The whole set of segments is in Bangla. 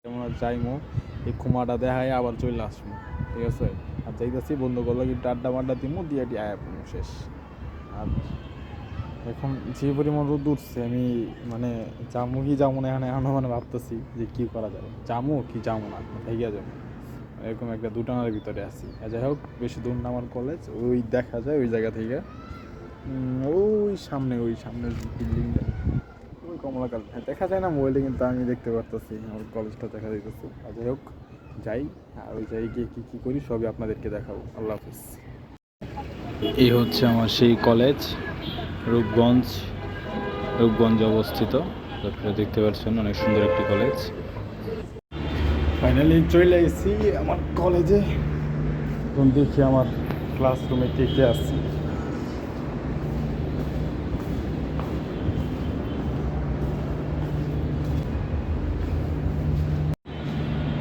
আমরা যাইমো, এই খুমাটা দেখায় আবার চলে আসবো, ঠিক আছে। আর যাইতেছি বন্ধু করলো কিন্তু আড্ডা মাড্ডা দিমু দিয়ে আয়া পড়বো শেষ। আর এখন যে পরিমাণ রোদ উঠছে আমি মানে যামু কি যাবো না এখানে এখনো মানে ভাবতেছি যে কী করা যাবে, যামু কি যাবো না থাইয়া যাবো, এরকম একটা দুটানার ভিতরে আছি। যাই হোক, বেশি দূর না আমার কলেজ, ওই দেখা যায় ওই জায়গা থেকে ওই সামনে বিল্ডিংটা, ওই কমলা কালার দেখা যায় না মোবাইলে, কিন্তু আমি দেখতে পারতেছি আমার কলেজটা দেখা যাইতেছে। আর যাই হোক, যাই, আর ওই জায়গায় গিয়ে কী কী করি সবই আপনাদেরকে দেখাবো। আল্লাহ হাফিজ। এই হচ্ছে আমার সেই কলেজ, রূপগঞ্জে অবস্থিত। আপনারা দেখতে পাচ্ছেন অনেক সুন্দর একটি কলেজ। ফাইনালি চলে এসেছি আমার কলেজে। এখন দেখি আমার ক্লাসরুমে কে কে আসছি।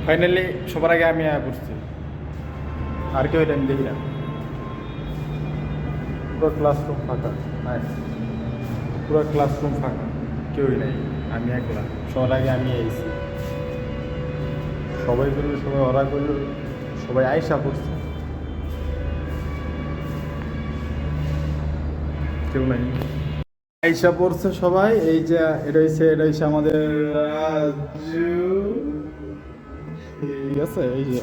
ফাইনালি সবার আগে আমি পড়ছি, আর কেউ এটা আমি দেখি না। পুরো ক্লাসরুম ফাঁকা, পুরো ক্লাসরুম ফাঁকা, কেউই নাই, আমি একলা। সবার আগে আমি আইছি, সবাই বললো, সবাই ওরা করলো, সবাই আইসা পড়ছে, কেউ নাই। আইসা পড়ছে সবাই। এই যে এটা হচ্ছে আমাদের রাজু, ঠিক আছে। এই যে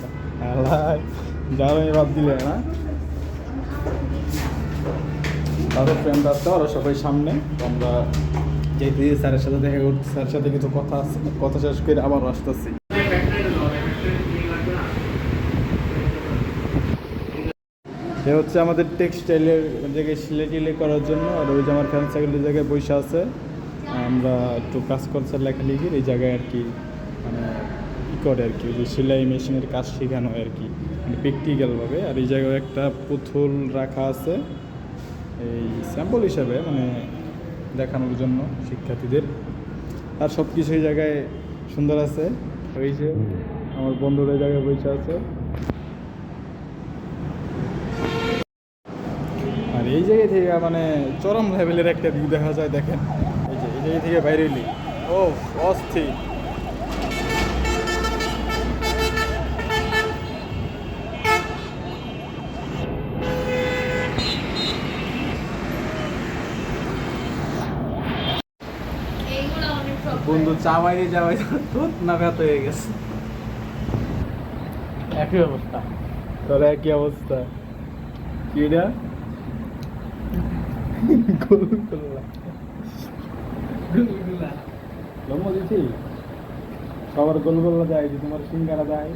যারা বাদ দিলে না, তাদের ফ্রেন্ড আছে, ওরা সবাই সামনে। আমরা যেতে স্যারের সাথে দেখা করতে, স্যারের সাথে কিছু কথা আছে, কথা শেষ করে আবার আসতেছি। এ হচ্ছে আমাদের টেক্সটাইলের জায়গায় সিলে করার জন্য। আর ওই যে আমার ফ্যান সাইকেলের জায়গায় বসে আছে, আমরা একটু কাজ করছে লেখালেখির এই জায়গায় আর কি, মানে ই করে আর কি, ওই যে সেলাই মেশিনের কাজ শেখানো হয় আর কি, মানে প্র্যাকটিক্যালভাবে। আর এই জায়গায় একটা পুতুল রাখা আছে এই স্যাম্পল হিসাবে, মানে দেখানোর জন্য শিক্ষার্থীদের। আর সব কিছু এই জায়গায় সুন্দর আছে। ওই যে আমার বন্ধুরা এই জায়গায় বসে আছে। আর এই জায়গা থেকে মানে চরম লেভেলের একটা ভিউ দেখা যায়, দেখেন। এই জায়গা থেকে বাইরে এলি ও অস্থির। বন্ধু চাওয়াই তো না ব্যথ হয়ে গেছে। একই অবস্থা, তোর একই অবস্থা। কিরা জন্ম দিছি সবার গোলগোল্লা দেয়, যে তোমার সিঙ্গারা দেয়।